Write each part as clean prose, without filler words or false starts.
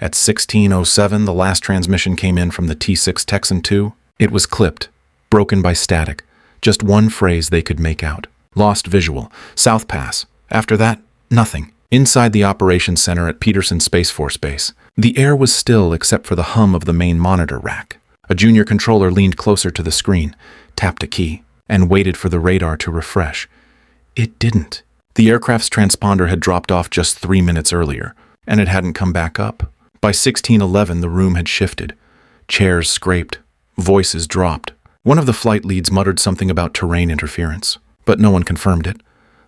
At 16:07, the last transmission came in from the T-6 Texan II. It was clipped, broken by static. Just one phrase they could make out. Lost visual. South Pass. After that, nothing. Inside the operations center at Peterson Space Force Base, the air was still except for the hum of the main monitor rack. A junior controller leaned closer to the screen, tapped a key, and waited for the radar to refresh. It didn't. The aircraft's transponder had dropped off just 3 minutes earlier, and it hadn't come back up. By 16:11, the room had shifted. Chairs scraped. Voices dropped. One of the flight leads muttered something about terrain interference, but no one confirmed it.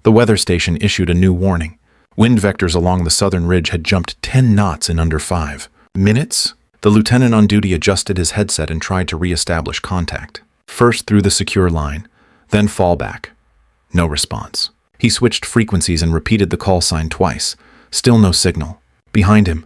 The weather station issued a new warning. Wind vectors along the southern ridge had jumped 10 knots in under 5 minutes. The lieutenant on duty adjusted his headset and tried to re-establish contact. First through the secure line, then fallback. No response. He switched frequencies and repeated the call sign twice. Still no signal. Behind him,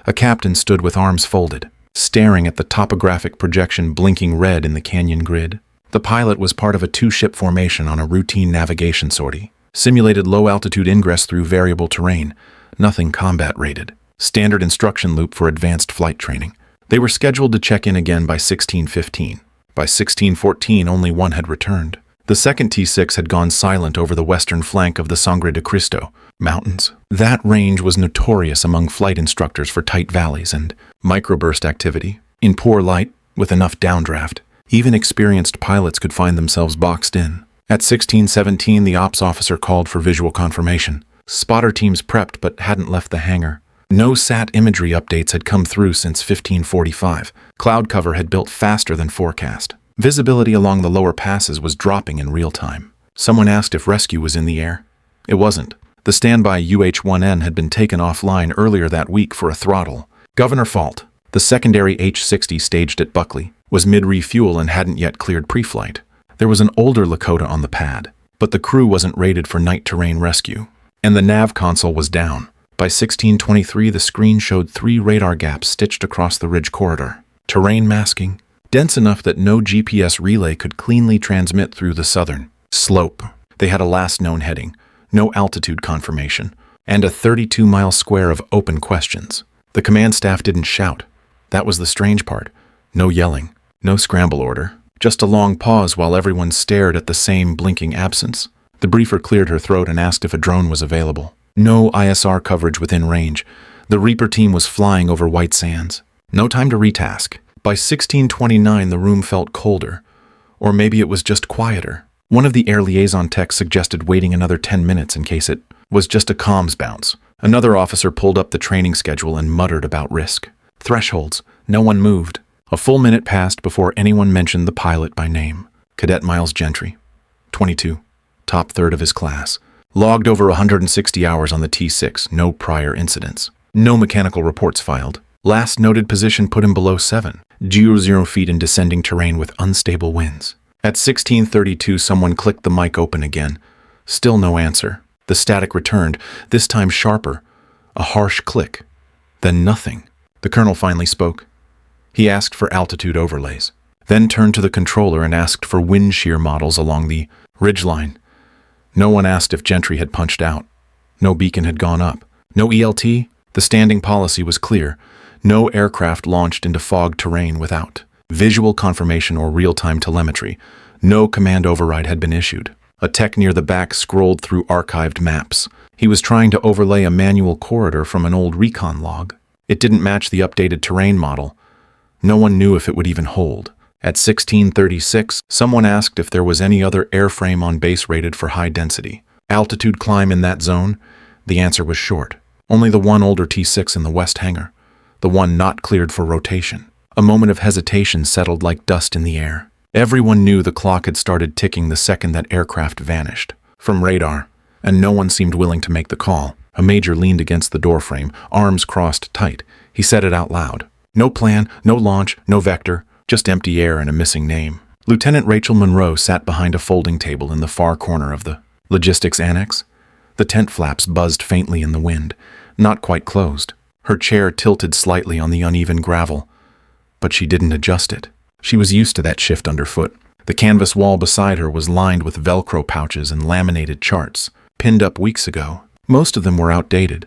a captain stood with arms folded, staring at the topographic projection blinking red in the canyon grid. The pilot was part of a 2-ship formation on a routine navigation sortie. Simulated low-altitude ingress through variable terrain, nothing combat-rated. Standard instruction loop for advanced flight training. They were scheduled to check in again by 16:15. By 16:14, only one had returned. The second T-6 had gone silent over the western flank of the Sangre de Cristo Mountains. That range was notorious among flight instructors for tight valleys and microburst activity. In poor light, with enough downdraft, even experienced pilots could find themselves boxed in. At 16:17, the ops officer called for visual confirmation. Spotter teams prepped but hadn't left the hangar. No SAT imagery updates had come through since 1545. Cloud cover had built faster than forecast. Visibility along the lower passes was dropping in real time. Someone asked if rescue was in the air. It wasn't. The standby UH-1N had been taken offline earlier that week for a throttle. Governor Fault, the secondary H-60 staged at Buckley, was mid-refuel and hadn't yet cleared pre-flight. There was an older Lakota on the pad, but the crew wasn't rated for night terrain rescue, and the nav console was down. By 16:23, the screen showed 3 radar gaps stitched across the ridge corridor. Terrain masking, dense enough that no GPS relay could cleanly transmit through the southern slope. They had a last known heading, no altitude confirmation, and a 32-mile square of open questions. The command staff didn't shout. That was the strange part. No yelling, no scramble order. Just a long pause while everyone stared at the same blinking absence. The briefer cleared her throat and asked if a drone was available. No ISR coverage within range. The Reaper team was flying over white sands. No time to retask. By 16:29, the room felt colder. Or maybe it was just quieter. One of the air liaison techs suggested waiting another 10 minutes in case it was just a comms bounce. Another officer pulled up the training schedule and muttered about risk. Thresholds. No one moved. A full minute passed before anyone mentioned the pilot by name. Cadet Miles Gentry, 22, top third of his class. Logged over 160 hours on the T-6, no prior incidents. No mechanical reports filed. Last noted position put him below 7, 0 feet in descending terrain with unstable winds. At 16:32, someone clicked the mic open again. Still no answer. The static returned, this time sharper. A harsh click. Then nothing. The colonel finally spoke. He asked for altitude overlays, then turned to the controller and asked for wind shear models along the ridgeline. No one asked if Gentry had punched out. No beacon had gone up. No ELT. The standing policy was clear. No aircraft launched into fog terrain without visual confirmation or real-time telemetry. No command override had been issued. A tech near the back scrolled through archived maps. He was trying to overlay a manual corridor from an old recon log. It didn't match the updated terrain model. No one knew if it would even hold. At 16:36, someone asked if there was any other airframe on base rated for high density. Altitude climb in that zone? The answer was short. Only the one older T-6 in the west hangar. The one not cleared for rotation. A moment of hesitation settled like dust in the air. Everyone knew the clock had started ticking the second that aircraft vanished from radar, and no one seemed willing to make the call. A major leaned against the doorframe, arms crossed tight. He said it out loud. No plan, no launch, no vector, just empty air and a missing name. Lieutenant Rachel Monroe sat behind a folding table in the far corner of the logistics annex. The tent flaps buzzed faintly in the wind, not quite closed. Her chair tilted slightly on the uneven gravel, but she didn't adjust it. She was used to that shift underfoot. The canvas wall beside her was lined with Velcro pouches and laminated charts, pinned up weeks ago. Most of them were outdated,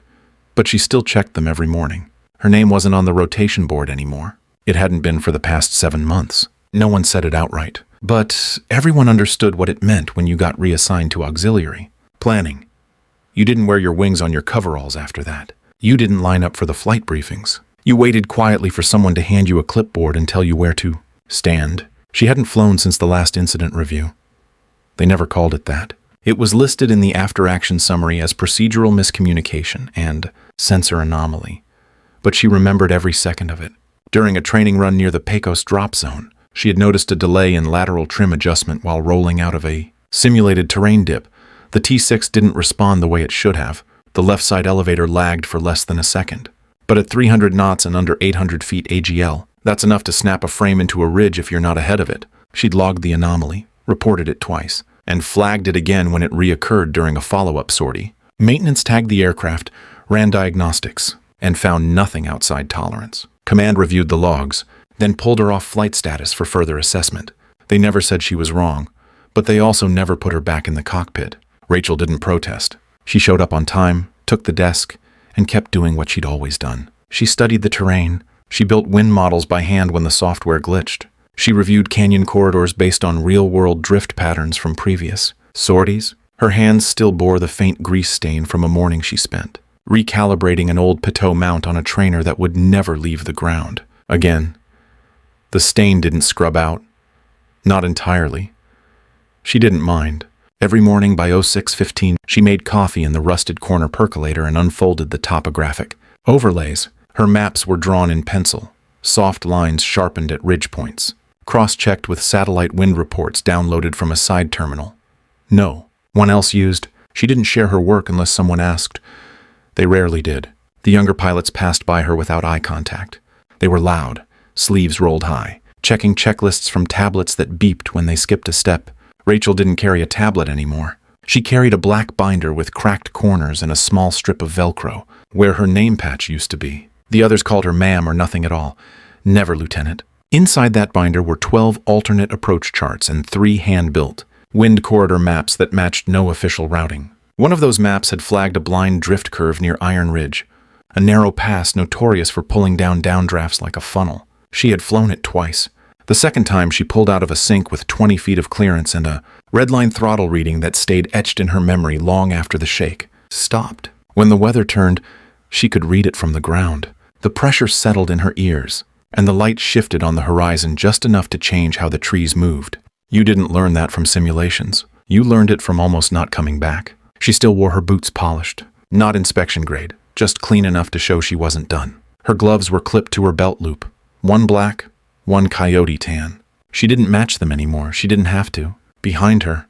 but she still checked them every morning. Her name wasn't on the rotation board anymore. It hadn't been for the past 7 months. No one said it outright. But everyone understood what it meant when you got reassigned to auxiliary. Planning. You didn't wear your wings on your coveralls after that. You didn't line up for the flight briefings. You waited quietly for someone to hand you a clipboard and tell you where to stand. She hadn't flown since the last incident review. They never called it that. It was listed in the after-action summary as procedural miscommunication and sensor anomaly. But she remembered every second of it. During a training run near the Pecos drop zone, she had noticed a delay in lateral trim adjustment while rolling out of a simulated terrain dip. The T-6 didn't respond the way it should have. The left side elevator lagged for less than a second. But at 300 knots and under 800 feet AGL, that's enough to snap a frame into a ridge if you're not ahead of it. She'd logged the anomaly, reported it twice, and flagged it again when it reoccurred during a follow-up sortie. Maintenance tagged the aircraft, ran diagnostics, and found nothing outside tolerance. Command reviewed the logs, then pulled her off flight status for further assessment. They never said she was wrong, but they also never put her back in the cockpit. Rachel didn't protest. She showed up on time, took the desk, and kept doing what she'd always done. She studied the terrain. She built wind models by hand when the software glitched. She reviewed canyon corridors based on real-world drift patterns from previous sorties. Her hands still bore the faint grease stain from a morning she spent, recalibrating an old Pitot mount on a trainer that would never leave the ground. Again, the stain didn't scrub out. Not entirely. She didn't mind. Every morning by 06:15, she made coffee in the rusted corner percolator and unfolded the topographic overlays. Her maps were drawn in pencil, soft lines sharpened at ridge points, cross-checked with satellite wind reports downloaded from a side terminal. No one else used. She didn't share her work unless someone asked. They rarely did. The younger pilots passed by her without eye contact. They were loud, sleeves rolled high, checking checklists from tablets that beeped when they skipped a step. Rachel didn't carry a tablet anymore. She carried a black binder with cracked corners and a small strip of Velcro, where her name patch used to be. The others called her ma'am or nothing at all. Never lieutenant. Inside that binder were 12 alternate approach charts and 3 hand-built wind corridor maps that matched no official routing. One of those maps had flagged a blind drift curve near Iron Ridge, a narrow pass notorious for pulling down downdrafts like a funnel. She had flown it twice. The second time she pulled out of a sink with 20 feet of clearance and a redline throttle reading that stayed etched in her memory long after the shake stopped. When the weather turned, she could read it from the ground. The pressure settled in her ears, and the light shifted on the horizon just enough to change how the trees moved. You didn't learn that from simulations. You learned it from almost not coming back. She still wore her boots polished, not inspection grade, just clean enough to show she wasn't done. Her gloves were clipped to her belt loop, one black, one coyote tan. She didn't match them anymore. She didn't have to. Behind her,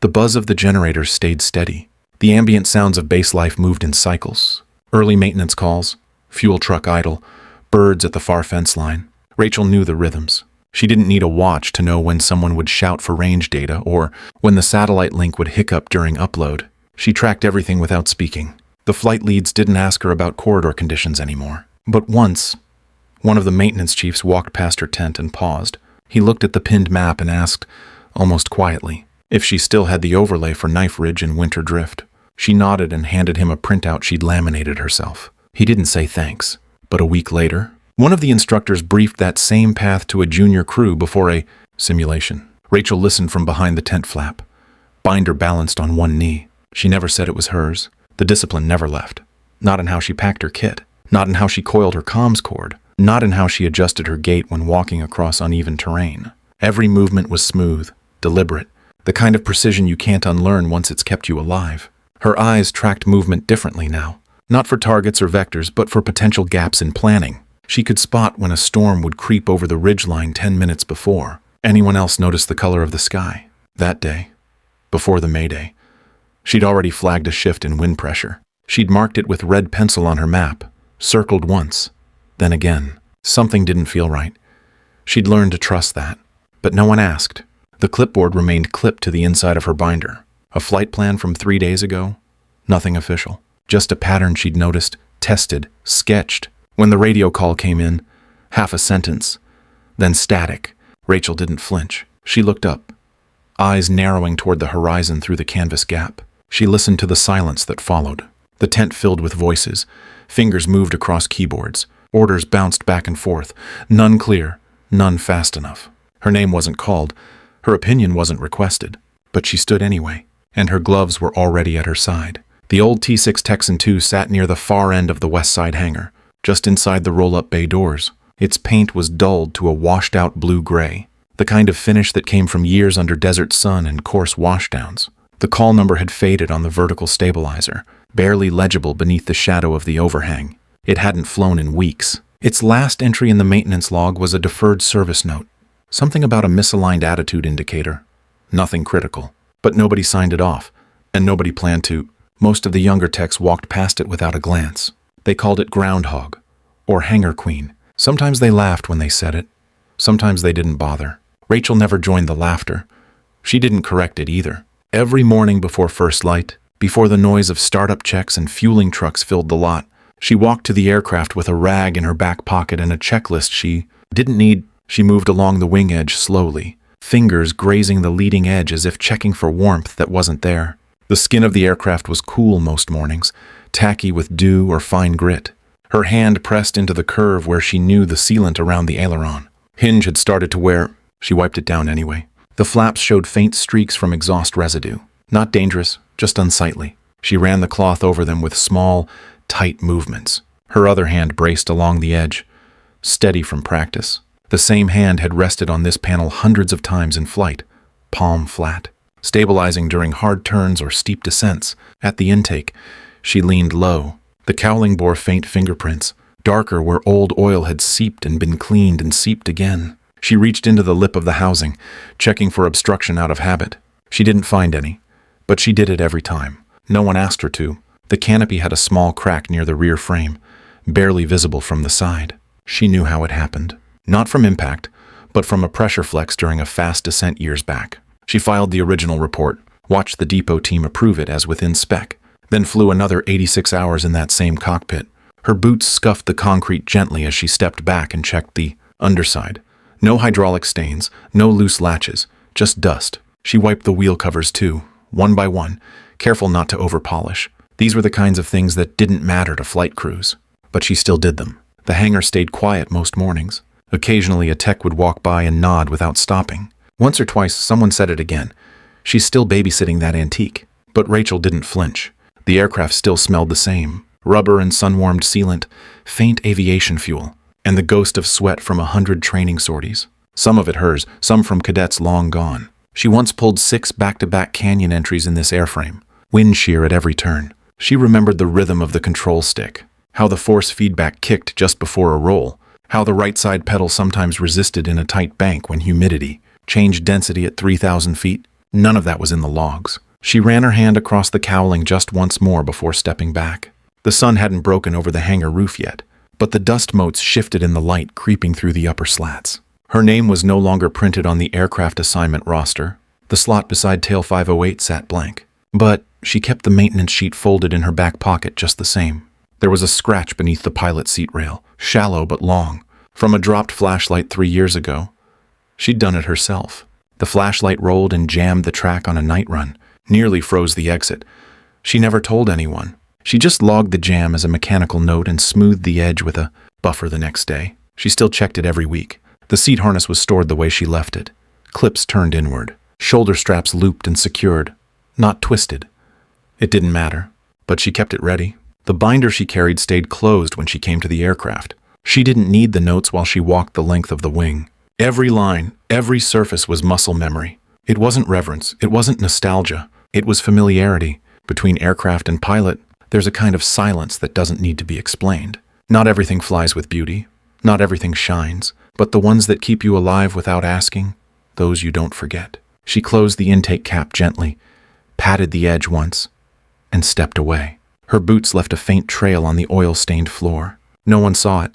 the buzz of the generators stayed steady. The ambient sounds of base life moved in cycles. Early maintenance calls, fuel truck idle, birds at the far fence line. Rachel knew the rhythms. She didn't need a watch to know when someone would shout for range data or when the satellite link would hiccup during upload. She tracked everything without speaking. The flight leads didn't ask her about corridor conditions anymore. But once, one of the maintenance chiefs walked past her tent and paused. He looked at the pinned map and asked, almost quietly, if she still had the overlay for Knife Ridge and Winter Drift. She nodded and handed him a printout she'd laminated herself. He didn't say thanks. But a week later, one of the instructors briefed that same path to a junior crew before a simulation. Rachel listened from behind the tent flap. Binder balanced on one knee. She never said it was hers. The discipline never left. Not in how she packed her kit. Not in how she coiled her comms cord. Not in how she adjusted her gait when walking across uneven terrain. Every movement was smooth, deliberate, the kind of precision you can't unlearn once it's kept you alive. Her eyes tracked movement differently now. Not for targets or vectors, but for potential gaps in planning. She could spot when a storm would creep over the ridgeline 10 minutes before. Anyone else noticed the color of the sky? That day, before the Mayday, she'd already flagged a shift in wind pressure. She'd marked it with red pencil on her map, circled once, then again. Something didn't feel right. She'd learned to trust that. But no one asked. The clipboard remained clipped to the inside of her binder. A flight plan from 3 days ago? Nothing official. Just a pattern she'd noticed, tested, sketched. When the radio call came in, half a sentence, then static. Rachel didn't flinch. She looked up, eyes narrowing toward the horizon through the canvas gap. She listened to the silence that followed. The tent filled with voices. Fingers moved across keyboards. Orders bounced back and forth, none clear, none fast enough. Her name wasn't called, her opinion wasn't requested, but she stood anyway, and her gloves were already at her side. The old T-6 Texan II sat near the far end of the west side hangar, just inside the roll-up bay doors. Its paint was dulled to a washed-out blue-gray, the kind of finish that came from years under desert sun and coarse washdowns. The call number had faded on the vertical stabilizer, barely legible beneath the shadow of the overhang. It hadn't flown in weeks. Its last entry in the maintenance log was a deferred service note, something about a misaligned attitude indicator. Nothing critical. But nobody signed it off, and nobody planned to. Most of the younger techs walked past it without a glance. They called it groundhog, or hangar queen. Sometimes they laughed when they said it. Sometimes they didn't bother. Rachel never joined the laughter. She didn't correct it either. Every morning before first light, before the noise of startup checks and fueling trucks filled the lot, she walked to the aircraft with a rag in her back pocket and a checklist she didn't need. She moved along the wing edge slowly, fingers grazing the leading edge as if checking for warmth that wasn't there. The skin of the aircraft was cool most mornings, tacky with dew or fine grit. Her hand pressed into the curve where she knew the sealant around the aileron. Hinge had started to wear. She wiped it down anyway. The flaps showed faint streaks from exhaust residue. Not dangerous, just unsightly. She ran the cloth over them with small, tight movements. Her other hand braced along the edge, steady from practice. The same hand had rested on this panel hundreds of times in flight, palm flat, stabilizing during hard turns or steep descents. At the intake, she leaned low. The cowling bore faint fingerprints, darker where old oil had seeped and been cleaned and seeped again. She reached into the lip of the housing, checking for obstruction out of habit. She didn't find any, but she did it every time. No one asked her to. The canopy had a small crack near the rear frame, barely visible from the side. She knew how it happened. Not from impact, but from a pressure flex during a fast descent years back. She filed the original report, watched the depot team approve it as within spec, then flew another 86 hours in that same cockpit. Her boots scuffed the concrete gently as she stepped back and checked the underside. No hydraulic stains, no loose latches, just dust. She wiped the wheel covers too, one by one, careful not to overpolish. These were the kinds of things that didn't matter to flight crews, but she still did them. The hangar stayed quiet most mornings. Occasionally a tech would walk by and nod without stopping. Once or twice someone said it again. She's still babysitting that antique. But Rachel didn't flinch. The aircraft still smelled the same. Rubber and sun-warmed sealant, faint aviation fuel, and the ghost of sweat from 100 training sorties. Some of it hers, some from cadets long gone. She once pulled 6 back-to-back canyon entries in this airframe, wind shear at every turn. She remembered the rhythm of the control stick, how the force feedback kicked just before a roll, how the right side pedal sometimes resisted in a tight bank when humidity changed density at 3,000 feet. None of that was in the logs. She ran her hand across the cowling just once more before stepping back. The sun hadn't broken over the hangar roof yet, but the dust motes shifted in the light creeping through the upper slats. Her name was no longer printed on the aircraft assignment roster. The slot beside Tail 508 sat blank. But she kept the maintenance sheet folded in her back pocket just the same. There was a scratch beneath the pilot seat rail, shallow but long, from a dropped flashlight 3 years ago. She'd done it herself. The flashlight rolled and jammed the track on a night run, nearly froze the exit. She never told anyone. She just logged the jam as a mechanical note and smoothed the edge with a buffer the next day. She still checked it every week. The seat harness was stored the way she left it. Clips turned inward. Shoulder straps looped and secured, not twisted. It didn't matter, but she kept it ready. The binder she carried stayed closed when she came to the aircraft. She didn't need the notes while she walked the length of the wing. Every line, every surface was muscle memory. It wasn't reverence, it wasn't nostalgia, it was familiarity. Between aircraft and pilot, there's a kind of silence that doesn't need to be explained. Not everything flies with beauty, not everything shines, but the ones that keep you alive without asking, those you don't forget. She closed the intake cap gently, patted the edge once, and stepped away. Her boots left a faint trail on the oil-stained floor. No one saw it.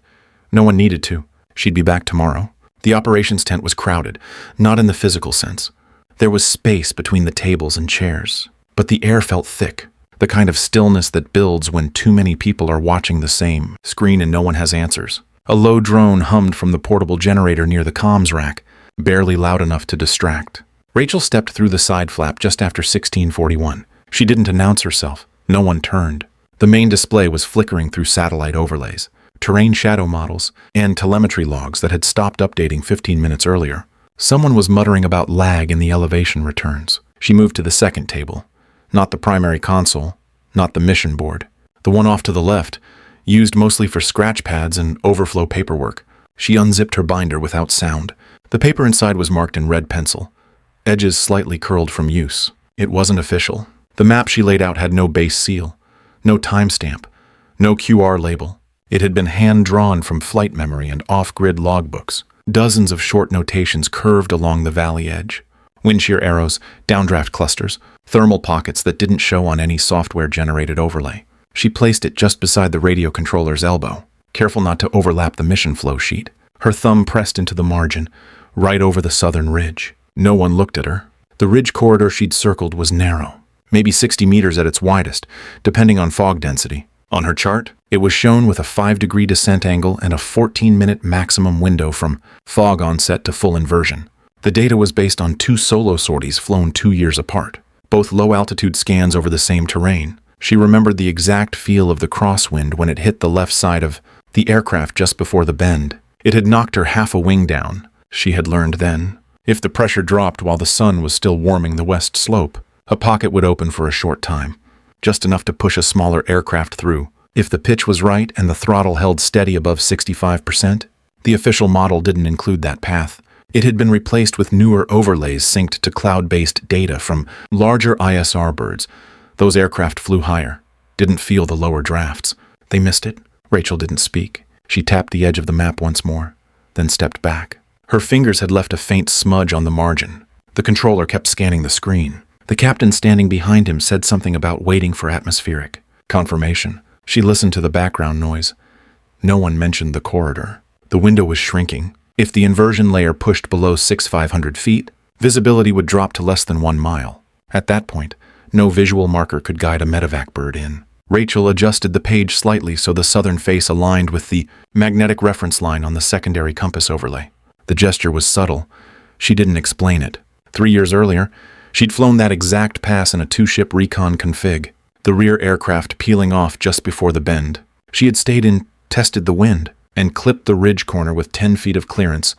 No one needed to. She'd be back tomorrow. The operations tent was crowded, not in the physical sense. There was space between the tables and chairs, but the air felt thick, the kind of stillness that builds when too many people are watching the same screen and no one has answers. A low drone hummed from the portable generator near the comms rack, barely loud enough to distract. Rachel stepped through the side flap just after 1641. She didn't announce herself. No one turned. The main display was flickering through satellite overlays. terrain shadow models, and telemetry logs that had stopped updating 15 minutes earlier. Someone was muttering about lag in the elevation returns. She moved to the second table. Not the primary console, not the mission board. The one off to the left, used mostly for scratch pads and overflow paperwork. She unzipped her binder without sound. The paper inside was marked in red pencil, edges slightly curled from use. It wasn't official. The map she laid out had no base seal, no timestamp, no QR label. It had been hand-drawn from flight memory and off-grid logbooks. Dozens of short notations curved along the valley edge. Wind shear arrows, downdraft clusters, thermal pockets that didn't show on any software-generated overlay. She placed it just beside the radio controller's elbow, careful not to overlap the mission flow sheet. Her thumb pressed into the margin, right over the southern ridge. No one looked at her. The ridge corridor she'd circled was narrow, maybe 60 meters at its widest, depending on fog density. On her chart, it was shown with a 5-degree descent angle and a 14-minute maximum window from fog onset to full inversion. The data was based on 2 solo sorties flown 2 years apart, both low-altitude scans over the same terrain. She remembered the exact feel of the crosswind when it hit the left side of the aircraft just before the bend. It had knocked her half a wing down, she had learned then. If the pressure dropped while the sun was still warming the west slope, a pocket would open for a short time, just enough to push a smaller aircraft through. If the pitch was right and the throttle held steady above 65%, the official model didn't include that path. It had been replaced with newer overlays synced to cloud-based data from larger ISR birds. Those aircraft flew higher, didn't feel the lower drafts. They missed it. Rachel didn't speak. She tapped the edge of the map once more, then stepped back. Her fingers had left a faint smudge on the margin. The controller kept scanning the screen. The captain standing behind him said something about waiting for atmospheric confirmation. She listened to the background noise. No one mentioned the corridor. The window was shrinking. If the inversion layer pushed below 6,500 feet, visibility would drop to less than 1 mile. At that point, no visual marker could guide a medevac bird in. Rachel adjusted the page slightly so the southern face aligned with the magnetic reference line on the secondary compass overlay. The gesture was subtle. She didn't explain it. 3 years earlier, she'd flown that exact pass in a 2-ship recon config, the rear aircraft peeling off just before the bend. She had stayed in, tested the wind, and clipped the ridge corner with 10 feet of clearance.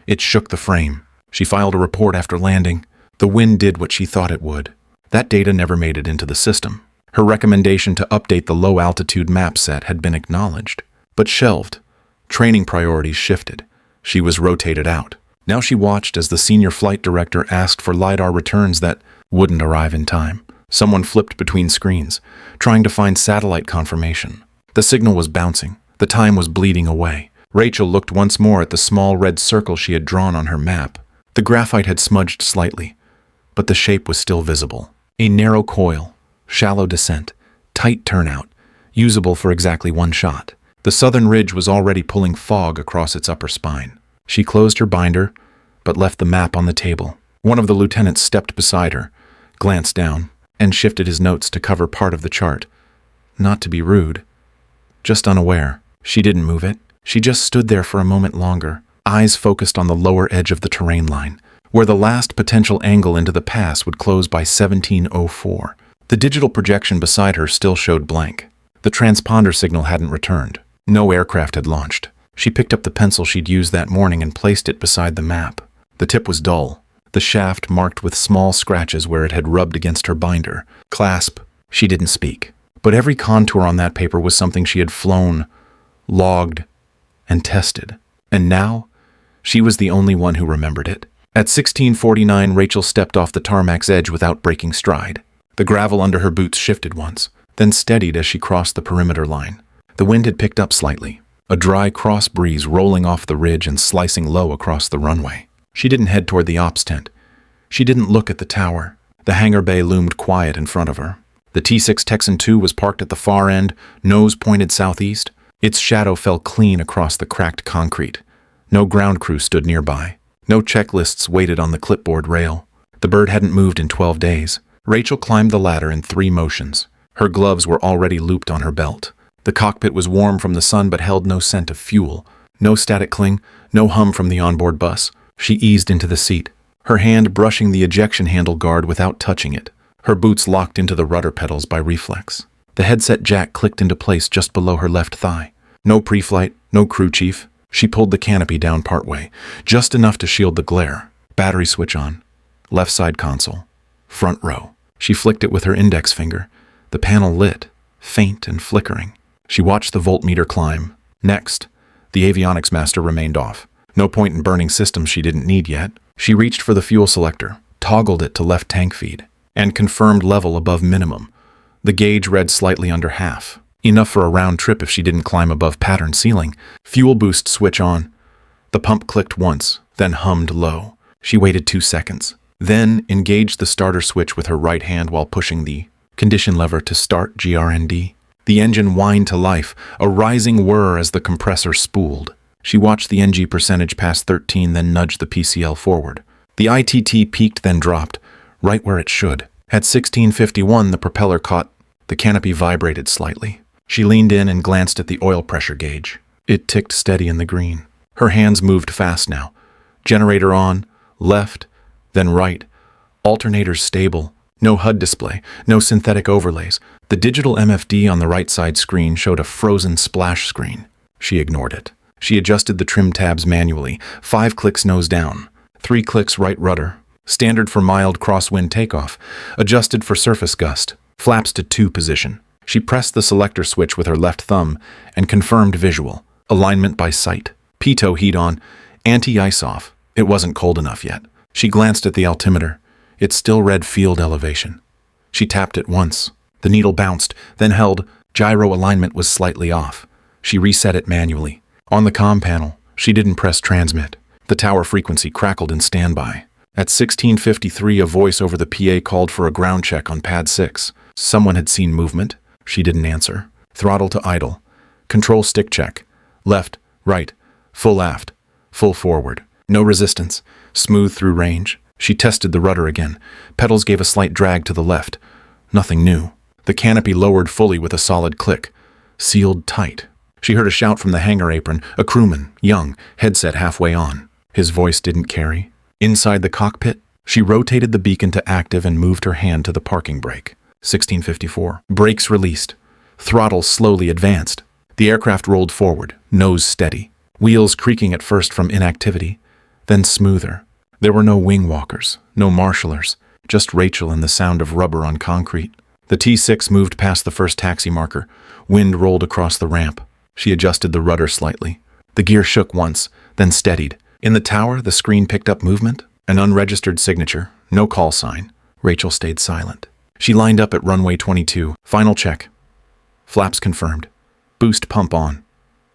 It shook the frame. She filed a report after landing. The wind did what she thought it would. That data never made it into the system. Her recommendation to update the low-altitude map set had been acknowledged, but shelved. Training priorities shifted. She was rotated out. Now she watched as the senior flight director asked for LiDAR returns that wouldn't arrive in time. Someone flipped between screens, trying to find satellite confirmation. The signal was bouncing. The time was bleeding away. Rachel looked once more at the small red circle she had drawn on her map. The graphite had smudged slightly, but the shape was still visible. A narrow coil, shallow descent, tight turnout, usable for exactly 1 shot. The southern ridge was already pulling fog across its upper spine. She closed her binder, but left the map on the table. One of the lieutenants stepped beside her, glanced down, and shifted his notes to cover part of the chart. Not to be rude, just unaware. She didn't move it. She just stood there for a moment longer, eyes focused on the lower edge of the terrain line, where the last potential angle into the pass would close by 1704. The digital projection beside her still showed blank. The transponder signal hadn't returned. No aircraft had launched. She picked up the pencil she'd used that morning and placed it beside the map. The tip was dull, the shaft marked with small scratches where it had rubbed against her binder. Clasp. She didn't speak. But every contour on that paper was something she had flown, logged, and tested. And now, she was the only one who remembered it. At 16:49, Rachel stepped off the tarmac's edge without breaking stride. The gravel under her boots shifted once, then steadied as she crossed the perimeter line. The wind had picked up slightly, a dry cross breeze rolling off the ridge and slicing low across the runway. She didn't head toward the ops tent. She didn't look at the tower. The hangar bay loomed quiet in front of her. The T-6 Texan II was parked at the far end, nose pointed southeast. Its shadow fell clean across the cracked concrete. No ground crew stood nearby. No checklists waited on the clipboard rail. The bird hadn't moved in 12 days. Rachel climbed the ladder in 3 motions. Her gloves were already looped on her belt. The cockpit was warm from the sun but held no scent of fuel. No static cling, no hum from the onboard bus. She eased into the seat, her hand brushing the ejection handle guard without touching it. Her boots locked into the rudder pedals by reflex. The headset jack clicked into place just below her left thigh. No pre-flight, no crew chief. She pulled the canopy down partway, just enough to shield the glare. Battery switch on. Left side console. Front row. She flicked it with her index finger. The panel lit, faint and flickering. She watched the voltmeter climb. Next, the avionics master remained off. No point in burning systems she didn't need yet. She reached for the fuel selector, toggled it to left tank feed, and confirmed level above minimum. The gauge read slightly under half. Enough for a round trip if she didn't climb above pattern ceiling. Fuel boost switch on. The pump clicked once, then hummed low. She waited 2 seconds, then engaged the starter switch with her right hand while pushing the condition lever to start GRND. The engine whined to life, a rising whir as the compressor spooled. She watched the NG percentage pass 13, then nudged the PCL forward. The ITT peaked, then dropped, right where it should. At 1651, the propeller caught. The canopy vibrated slightly. She leaned in and glanced at the oil pressure gauge. It ticked steady in the green. Her hands moved fast now. Generator on, left, then right. Alternators stable. No HUD display, no synthetic overlays. The digital MFD on the right side screen showed a frozen splash screen. She ignored it. She adjusted the trim tabs manually. 5 clicks nose down. 3 clicks right rudder. Standard for mild crosswind takeoff. Adjusted for surface gust. Flaps to 2 position. She pressed the selector switch with her left thumb and confirmed visual. Alignment by sight. Pitot heat on. Anti-ice off. It wasn't cold enough yet. She glanced at the altimeter. It still read field elevation. She tapped it once. The needle bounced, then held. Gyro alignment was slightly off. She reset it manually. On the comm panel, she didn't press transmit. The tower frequency crackled in standby. At 1653, a voice over the PA called for a ground check on pad 6. Someone had seen movement. She didn't answer. Throttle to idle. Control stick check. Left, right, full aft, full forward. No resistance. Smooth through range. She tested the rudder again. Pedals gave a slight drag to the left. Nothing new. The canopy lowered fully with a solid click. Sealed tight. She heard a shout from the hangar apron. A crewman, young, headset halfway on. His voice didn't carry. Inside the cockpit, she rotated the beacon to active and moved her hand to the parking brake. 1654. Brakes released. Throttle slowly advanced. The aircraft rolled forward, nose steady. Wheels creaking at first from inactivity, then smoother. There were no wing walkers, no marshalers, just Rachel and the sound of rubber on concrete. The T-6 moved past the first taxi marker. Wind rolled across the ramp. She adjusted the rudder slightly. The gear shook once, then steadied. In the tower, the screen picked up movement, an unregistered signature, no call sign. Rachel stayed silent. She lined up at runway 22. Final check. Flaps confirmed. Boost pump on.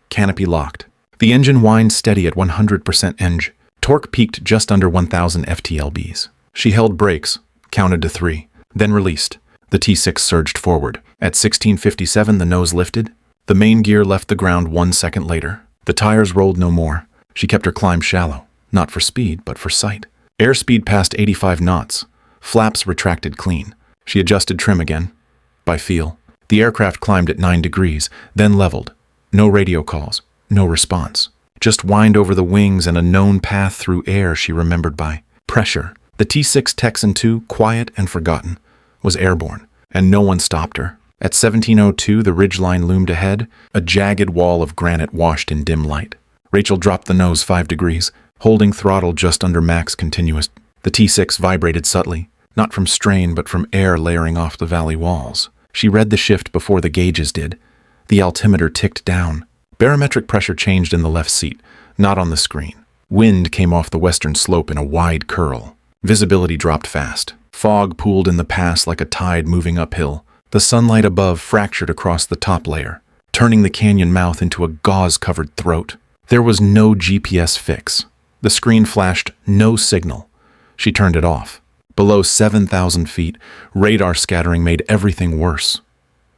Canopy locked. The engine whined steady at 100% eng. Torque peaked just under 1,000 FTLBs. She held brakes, counted to 3, then released. The T-6 surged forward. At 1657, the nose lifted. The main gear left the ground 1 second later. The tires rolled no more. She kept her climb shallow, not for speed, but for sight. Airspeed passed 85 knots. Flaps retracted clean. She adjusted trim again, by feel. The aircraft climbed at 9 degrees, then leveled. No radio calls, no response. Just whined over the wings and a known path through air she remembered by pressure. The T-6 Texan II, quiet and forgotten, was airborne, and no one stopped her. At 1702, the ridgeline loomed ahead, a jagged wall of granite washed in dim light. Rachel dropped the nose 5 degrees, holding throttle just under max continuous. The T-6 vibrated subtly, not from strain but from air layering off the valley walls. She read the shift before the gauges did. The altimeter ticked down. Barometric pressure changed in the left seat, not on the screen. Wind came off the western slope in a wide curl. Visibility dropped fast. Fog pooled in the pass like a tide moving uphill. The sunlight above fractured across the top layer, turning the canyon mouth into a gauze-covered throat. There was no GPS fix. The screen flashed no signal. She turned it off. Below 7,000 feet, radar scattering made everything worse.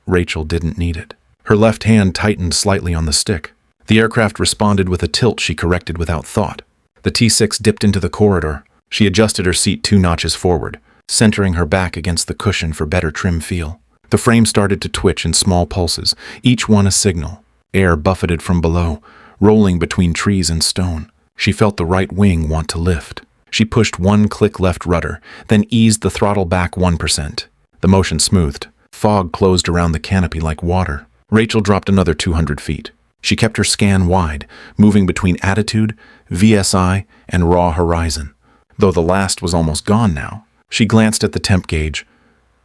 Rachel didn't need it. Her left hand tightened slightly on the stick. The aircraft responded with a tilt she corrected without thought. The T-6 dipped into the corridor. She adjusted her seat 2 notches forward, centering her back against the cushion for better trim feel. The frame started to twitch in small pulses, each one a signal. Air buffeted from below, rolling between trees and stone. She felt the right wing want to lift. She pushed 1 click left rudder, then eased the throttle back 1%. The motion smoothed. Fog closed around the canopy like water. Rachel dropped another 200 feet. She kept her scan wide, moving between attitude, VSI, and raw horizon. Though the last was almost gone now, she glanced at the temp gauge.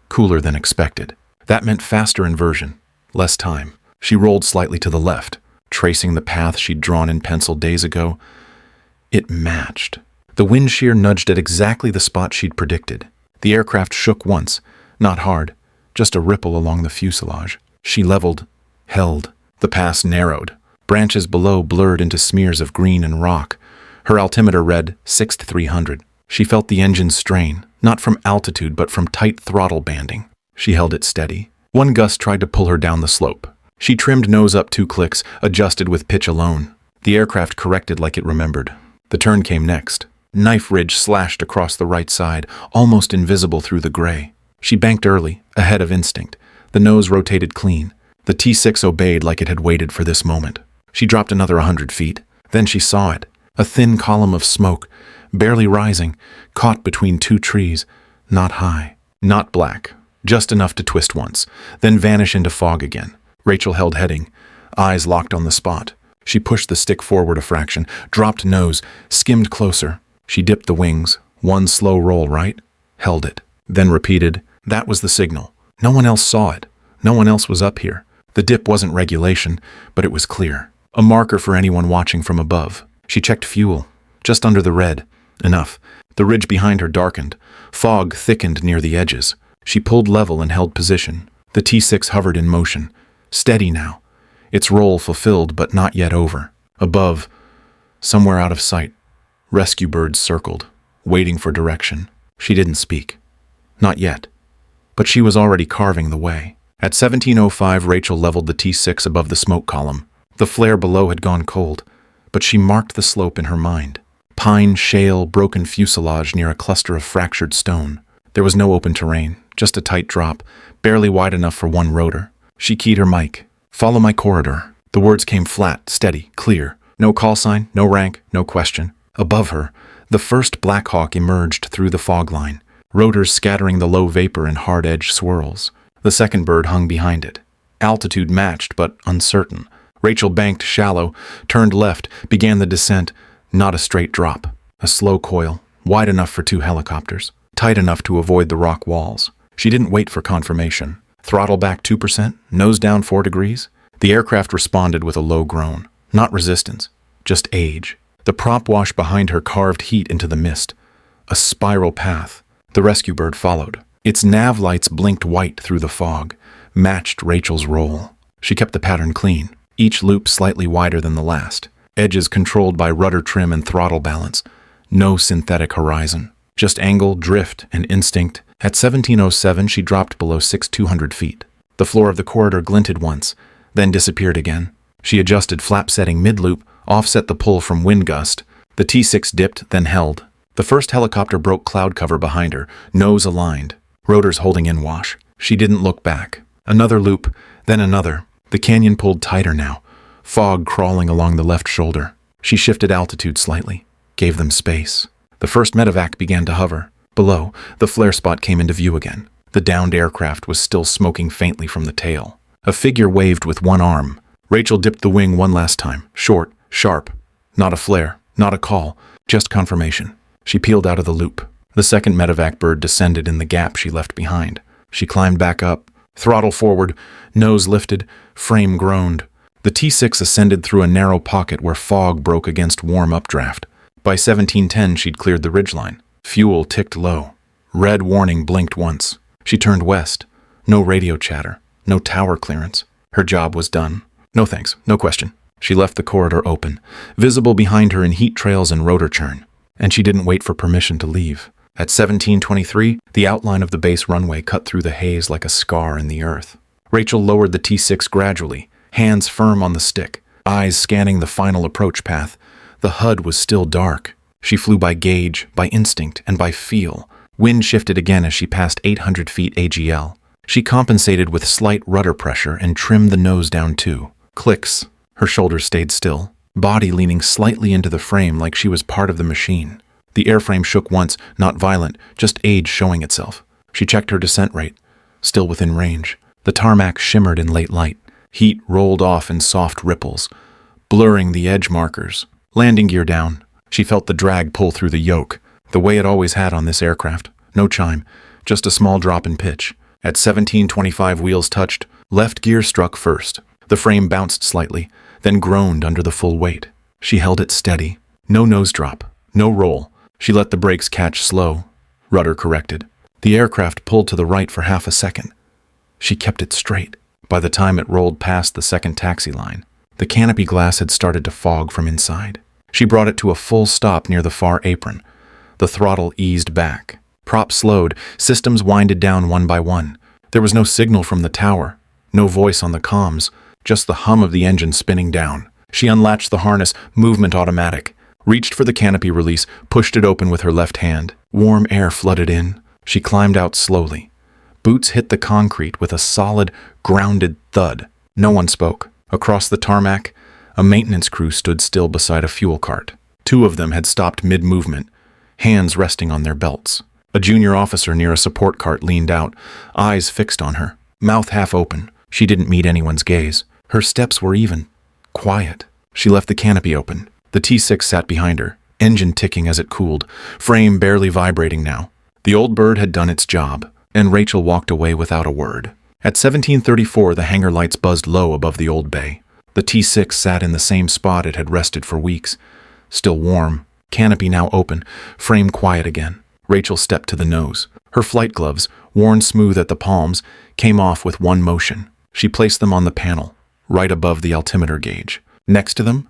Cooler than expected. That meant faster inversion, less time. She rolled slightly to the left, tracing the path she'd drawn in pencil days ago. It matched. The wind shear nudged at exactly the spot she'd predicted. The aircraft shook once, not hard, just a ripple along the fuselage. She leveled, held. The pass narrowed. Branches below blurred into smears of green and rock. Her altimeter read 6,300. She felt the engine strain, not from altitude but from tight throttle banding. She held it steady. One gust tried to pull her down the slope. She trimmed nose up 2 clicks, adjusted with pitch alone. The aircraft corrected like it remembered. The turn came next. Knife ridge slashed across the right side, almost invisible through the gray. She banked early, ahead of instinct. The nose rotated clean. The T-6 obeyed like it had waited for this moment. She dropped another 100 feet. Then she saw it. A thin column of smoke, barely rising, caught between 2 trees. Not high, not black, just enough to twist once, then vanish into fog again. Rachel held heading, eyes locked on the spot. She pushed the stick forward a fraction, dropped nose, skimmed closer. She dipped the wings. One slow roll, right? Held it. Then repeated. That was the signal. No one else saw it. No one else was up here. The dip wasn't regulation, but it was clear. A marker for anyone watching from above. She checked fuel. Just under the red. Enough. The ridge behind her darkened. Fog thickened near the edges. She pulled level and held position. The T-6 hovered in motion. Steady now. Its role fulfilled but not yet over. Above, somewhere out of sight, rescue birds circled, waiting for direction. She didn't speak. Not yet. But she was already carving the way. At 17:05, Rachel leveled the T-6 above the smoke column. The flare below had gone cold, but she marked the slope in her mind. Pine, shale, broken fuselage near a cluster of fractured stone. There was no open terrain, just a tight drop, barely wide enough for one rotor. She keyed her mic. Follow my corridor. The words came flat, steady, clear. No call sign, no rank, no question. Above her, the first Black Hawk emerged through the fog line, rotors scattering the low vapor in hard-edged swirls. The second bird hung behind it. Altitude matched, but uncertain. Rachel banked shallow, turned left, began the descent. Not a straight drop. A slow coil, wide enough for 2 helicopters, tight enough to avoid the rock walls. She didn't wait for confirmation. Throttle back 2%, nose down 4 degrees. The aircraft responded with a low groan. Not resistance, just age. The prop wash behind her carved heat into the mist. A spiral path. The rescue bird followed. Its nav lights blinked white through the fog, matched Rachel's roll. She kept the pattern clean, each loop slightly wider than the last, edges controlled by rudder trim and throttle balance. No synthetic horizon, just angle, drift, and instinct. At 17:07, she dropped below 6,200 feet. The floor of the corridor glinted once, then disappeared again. She adjusted flap setting mid-loop, offset the pull from wind gust. The T-6 dipped, then held. The first helicopter broke cloud cover behind her, nose aligned, rotors holding in wash. She didn't look back. Another loop, then another. The canyon pulled tighter now, fog crawling along the left shoulder. She shifted altitude slightly, gave them space. The first medevac began to hover. Below, the flare spot came into view again. The downed aircraft was still smoking faintly from the tail. A figure waved with one arm. Rachel dipped the wing one last time, short, sharp. Not a flare, not a call, just confirmation. She peeled out of the loop. The second medevac bird descended in the gap she left behind. She climbed back up, throttle forward, nose lifted, frame groaned. The T-6 ascended through a narrow pocket where fog broke against warm updraft. By 17:10, she'd cleared the ridgeline. Fuel ticked low. Red warning blinked once. She turned west. No radio chatter, no tower clearance. Her job was done. No thanks, no question. She left the corridor open, visible behind her in heat trails and rotor churn. And she didn't wait for permission to leave. At 17:23, the outline of the base runway cut through the haze like a scar in the earth. Rachel lowered the T-6 gradually, hands firm on the stick, eyes scanning the final approach path. The HUD was still dark. She flew by gauge, by instinct, and by feel. Wind shifted again as she passed 800 feet AGL. She compensated with slight rudder pressure and trimmed the nose down too. Clicks. Her shoulders stayed still, body leaning slightly into the frame like she was part of the machine. The airframe shook once, not violent, just age showing itself. She checked her descent rate, still within range. The tarmac shimmered in late light. Heat rolled off in soft ripples. blurring the edge markers. Landing gear down. She felt the drag pull through the yoke, the way it always had on this aircraft. No chime, just a small drop in pitch. At 1725 wheels touched, left gear struck first. The frame bounced slightly, then groaned under the full weight. She held it steady. No nose drop, no roll. She let the brakes catch slow. Rudder corrected. The aircraft pulled to the right for half a second. She kept it straight. By the time it rolled past the second taxi line, the canopy glass had started to fog from inside. She brought it to a full stop near the far apron. The throttle eased back. Prop slowed, systems winded down one by one. There was no signal from the tower, no voice on the comms, just the hum of the engine spinning down. She unlatched the harness, movement automatic, reached for the canopy release, pushed it open with her left hand. Warm air flooded in. She climbed out slowly. Boots hit the concrete with a solid, grounded thud. No one spoke. Across the tarmac, a maintenance crew stood still beside a fuel cart. Two of them had stopped mid-movement, hands resting on their belts. A junior officer near a support cart leaned out, eyes fixed on her, mouth half open. She didn't meet anyone's gaze. Her steps were even, quiet. She left the canopy open. The T-6 sat behind her, engine ticking as it cooled, frame barely vibrating now. The old bird had done its job, and Rachel walked away without a word. At 1734, the hangar lights buzzed low above the old bay. The T-6 sat in the same spot it had rested for weeks. Still warm, canopy now open, frame quiet again. Rachel stepped to the nose. Her flight gloves, worn smooth at the palms, came off with one motion. She placed them on the panel, right above the altimeter gauge. Next to them,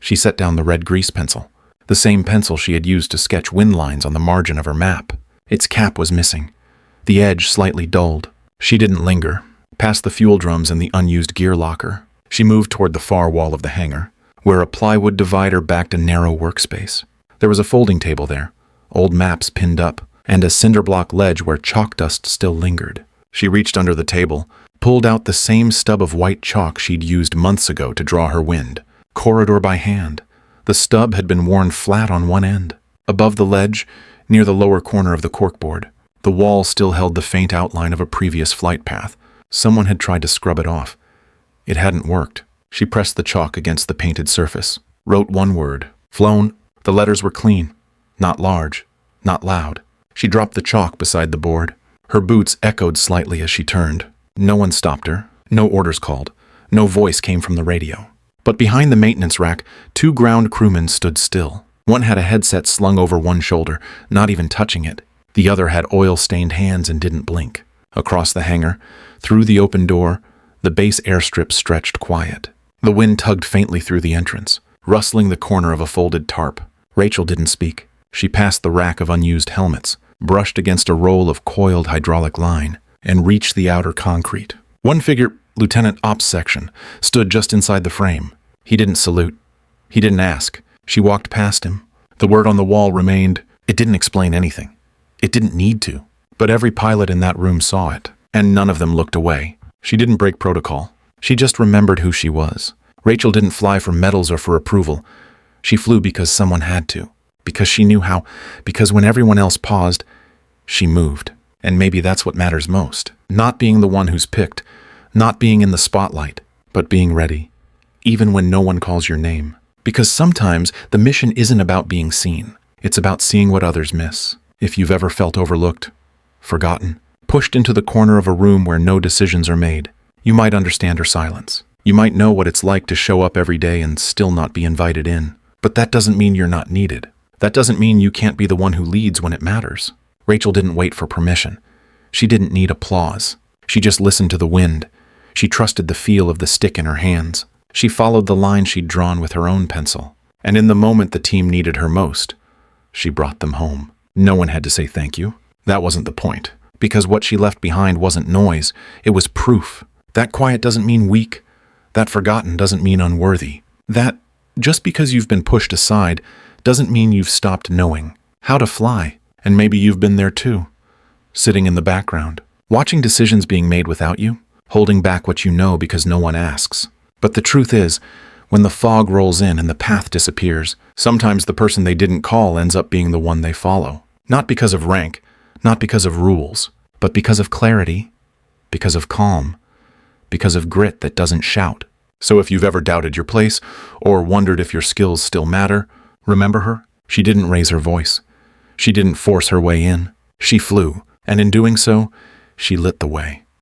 she set down the red grease pencil, the same pencil she had used to sketch wind lines on the margin of her map. Its cap was missing, the edge slightly dulled. She didn't linger. Past the fuel drums and the unused gear locker, she moved toward the far wall of the hangar, where a plywood divider backed a narrow workspace. There was a folding table there, old maps pinned up, and a cinder block ledge where chalk dust still lingered. She reached under the table, pulled out the same stub of white chalk she'd used months ago to draw her wind. Corridor by hand. The stub had been worn flat on one end. Above the ledge, near the lower corner of the corkboard, the wall still held the faint outline of a previous flight path. Someone had tried to scrub it off. It hadn't worked. She pressed the chalk against the painted surface, wrote one word, flown. The letters were clean, not large, not loud. She dropped the chalk beside the board. Her boots echoed slightly as she turned. No one stopped her, no orders called, no voice came from the radio. But behind the maintenance rack, two ground crewmen stood still. One had a headset slung over one shoulder, not even touching it. The other had oil-stained hands and didn't blink. Across the hangar, through the open door, the base airstrip stretched quiet. The wind tugged faintly through the entrance, rustling the corner of a folded tarp. Rachel didn't speak. She passed the rack of unused helmets, brushed against a roll of coiled hydraulic line, and reached the outer concrete. One figure, Lieutenant Ops Section, stood just inside the frame. He didn't salute. He didn't ask. She walked past him. The word on the wall remained. It didn't explain anything. It didn't need to. But every pilot in that room saw it, and none of them looked away. She didn't break protocol. She just remembered who she was. Rachel didn't fly for medals or for approval. She flew because someone had to, because she knew how, because when everyone else paused, she moved. And maybe that's what matters most. Not being the one who's picked, not being in the spotlight, but being ready, even when no one calls your name. Because sometimes the mission isn't about being seen. It's about seeing what others miss. If you've ever felt overlooked, forgotten, pushed into the corner of a room where no decisions are made, you might understand her silence. You might know what it's like to show up every day and still not be invited in. But that doesn't mean you're not needed. That doesn't mean you can't be the one who leads when it matters. Rachel didn't wait for permission. She didn't need applause. She just listened to the wind. She trusted the feel of the stick in her hands. She followed the line she'd drawn with her own pencil. And in the moment the team needed her most, she brought them home. No one had to say thank you. That wasn't the point. Because what she left behind wasn't noise. It was proof. That quiet doesn't mean weak. That forgotten doesn't mean unworthy. That, just because you've been pushed aside, doesn't mean you've stopped knowing how to fly. And maybe you've been there too. Sitting in the background, watching decisions being made without you, holding back what you know because no one asks. But the truth is, when the fog rolls in and the path disappears, sometimes the person they didn't call ends up being the one they follow. Not because of rank, not because of rules, but because of clarity, because of calm, because of grit that doesn't shout. So if you've ever doubted your place or wondered if your skills still matter, remember her? She didn't raise her voice. She didn't force her way in. She flew, and in doing so, she lit the way.